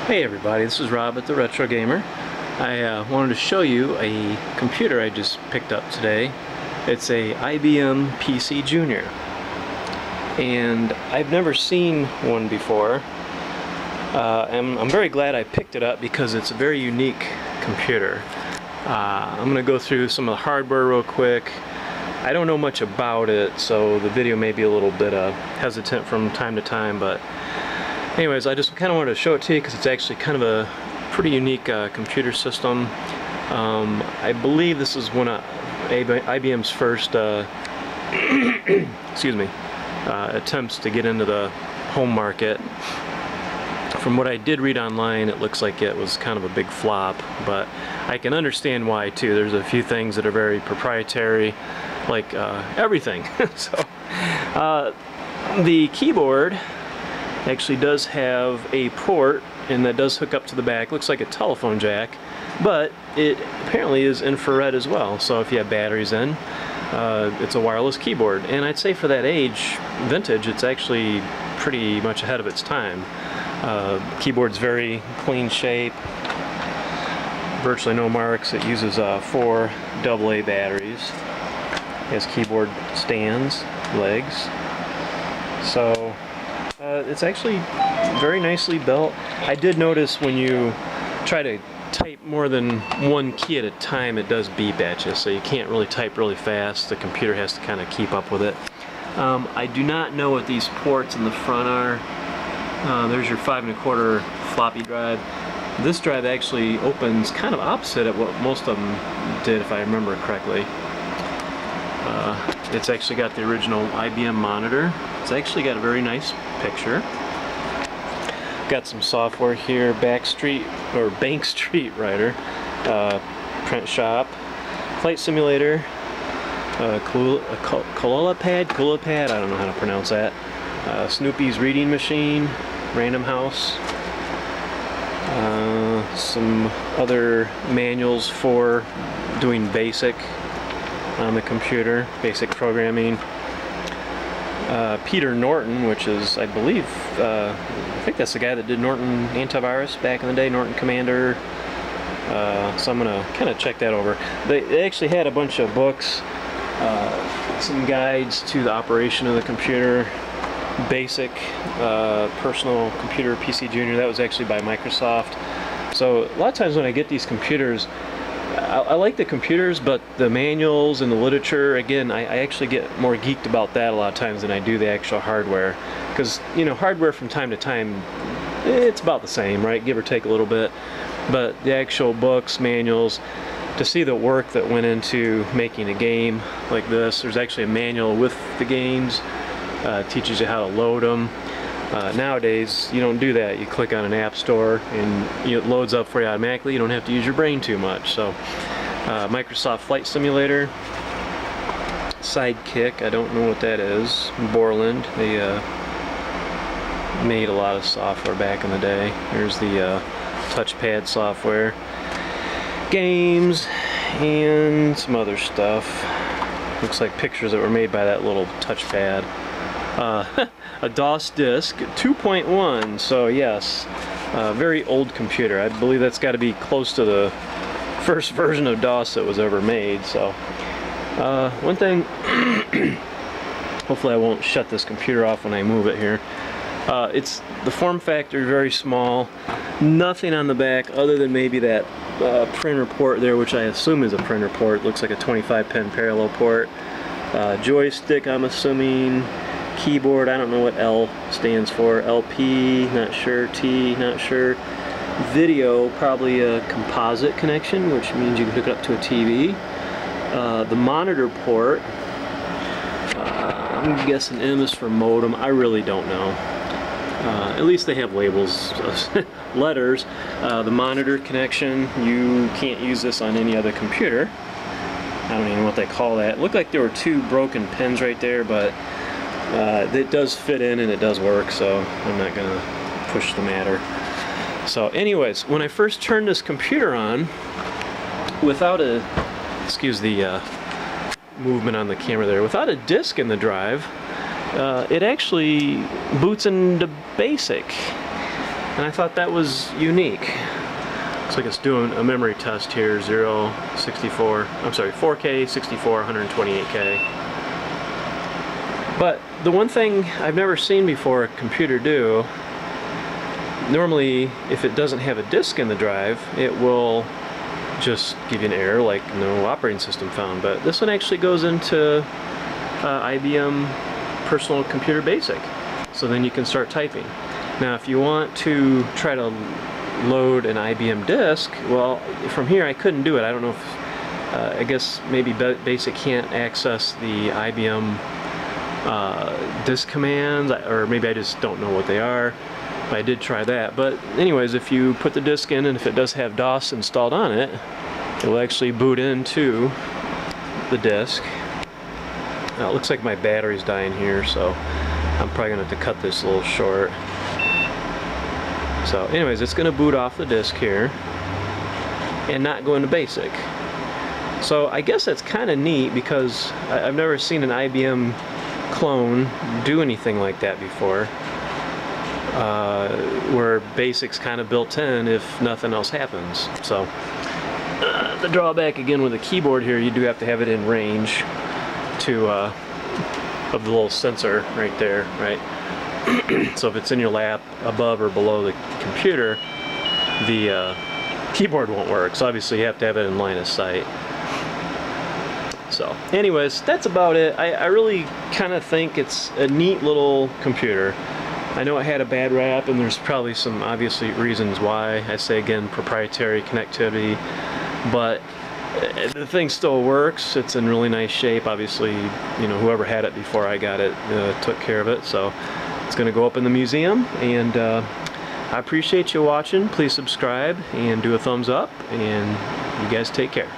Hey everybody, this is Rob at the Retro Gamer. I wanted to show you a computer I just picked up today. It's a IBM PC Junior, and I've never seen one before. I'm very glad I picked it up because it's a very unique computer. I'm going to go through some of the hardware real quick. I don't know much about it, so the video may be a little bit hesitant from time to time, but anyways, I just kind of wanted to show it to you because it's actually kind of a pretty unique computer system. I believe this is one of IBM's first excuse me, attempts to get into the home market. From what I did read online, it looks like it was kind of a big flop, but I can understand why too. There's a few things that are very proprietary, like everything. So the keyboard actually does have a port, and that does hook up to the back. Looks like a telephone jack, but it apparently is infrared as well, so if you have batteries in, it's a wireless keyboard. And I'd say for that age, vintage, it's actually pretty much ahead of its time. Keyboard's very clean shape, virtually no marks. It uses 4 AA batteries. It has keyboard stands, legs, so it's actually very nicely built. I did notice when you try to type more than one key at a time, it does beep at you, so you can't really type really fast. The computer has to kind of keep up with it. I do not know what these ports in the front are. There's your 5 1/4 floppy drive. This drive actually opens kind of opposite of what most of them did, if I remember correctly. It's actually got the original IBM monitor. It's actually got a very nice picture. Got some software here, Bank Street Writer, Print Shop, Flight Simulator, Colola Pad, I don't know how to pronounce that, Snoopy's Reading Machine, Random House, some other manuals for doing basic on the computer, basic programming. Peter Norton, which is, I believe, I think that's the guy that did Norton Antivirus back in the day, Norton Commander. So I'm going to kind of check that over. They actually had a bunch of books, some guides to the operation of the computer, basic personal computer PC Junior. That was actually by Microsoft. So a lot of times when I get these computers, I like the computers, but the manuals and the literature, again, I actually get more geeked about that a lot of times than I do the actual hardware. Because, you know, hardware from time to time, it's about the same, right? Give or take a little bit. But the actual books, manuals, to see the work that went into making a game like this, there's actually a manual with the games, teaches you how to load them. Nowadays, you don't do that. You click on an app store and it loads up for you automatically. You don't have to use your brain too much. So, Microsoft Flight Simulator, Sidekick, I don't know what that is. Borland, they made a lot of software back in the day. There's the touchpad software, games, and some other stuff. Looks like pictures that were made by that little touchpad. A DOS disk 2.1, so yes, very old computer. I believe that's got to be close to the first version of DOS that was ever made. So one thing, hopefully I won't shut this computer off when I move it here. It's the form factor, very small, nothing on the back other than maybe that printer port there, which I assume is a printer port. Looks like a 25-pin parallel port. Joystick, I'm assuming. Keyboard, I don't know what L stands for. LP, not sure. T, not sure. Video, probably a composite connection, which means you can hook it up to a TV. The monitor port, I'm guessing M is for modem. I really don't know. At least they have labels, letters. The monitor connection, you can't use this on any other computer. I don't even know what they call that. It looked like there were 2 broken pins right there, but it does fit in and it does work, so I'm not going to push the matter. So anyways, when I first turned this computer on, without a, excuse the movement on the camera there, without a disk in the drive, it actually boots into BASIC. and I thought that was unique. Looks like it's doing a memory test here, 4K, 64, 128K. But the one thing I've never seen before a computer do, normally if it doesn't have a disk in the drive, it will just give you an error like no operating system found. But this one actually goes into IBM Personal Computer Basic. So then you can start typing. Now if you want to try to load an IBM disk, well, from here I couldn't do it. I don't know if, I guess maybe Basic can't access the IBM disk commands, or maybe I just don't know what they are. I did try that. But anyways, if you put the disk in and if it does have DOS installed on it, it will actually boot into the disk. Now, it looks like my battery's dying here, so I'm probably going to have to cut this a little short. So anyways, it's going to boot off the disk here and not go into Basic. So I guess that's kind of neat because I've never seen an IBM clone do anything like that before, where Basic's kind of built in if nothing else happens. So the drawback again with the keyboard here, you do have to have it in range to of the little sensor right there, right? So if it's in your lap, above or below the computer, the keyboard won't work. So obviously you have to have it in line of sight. So anyways, that's about it. I really kind of think it's a neat little computer. I know it had a bad rap, and there's probably some obviously reasons why. I say again, proprietary connectivity, but the thing still works. It's in really nice shape. Obviously, you know, whoever had it before I got it took care of it, so it's going to go up in the museum. And I appreciate you watching. Please subscribe and do a thumbs up, and you guys take care.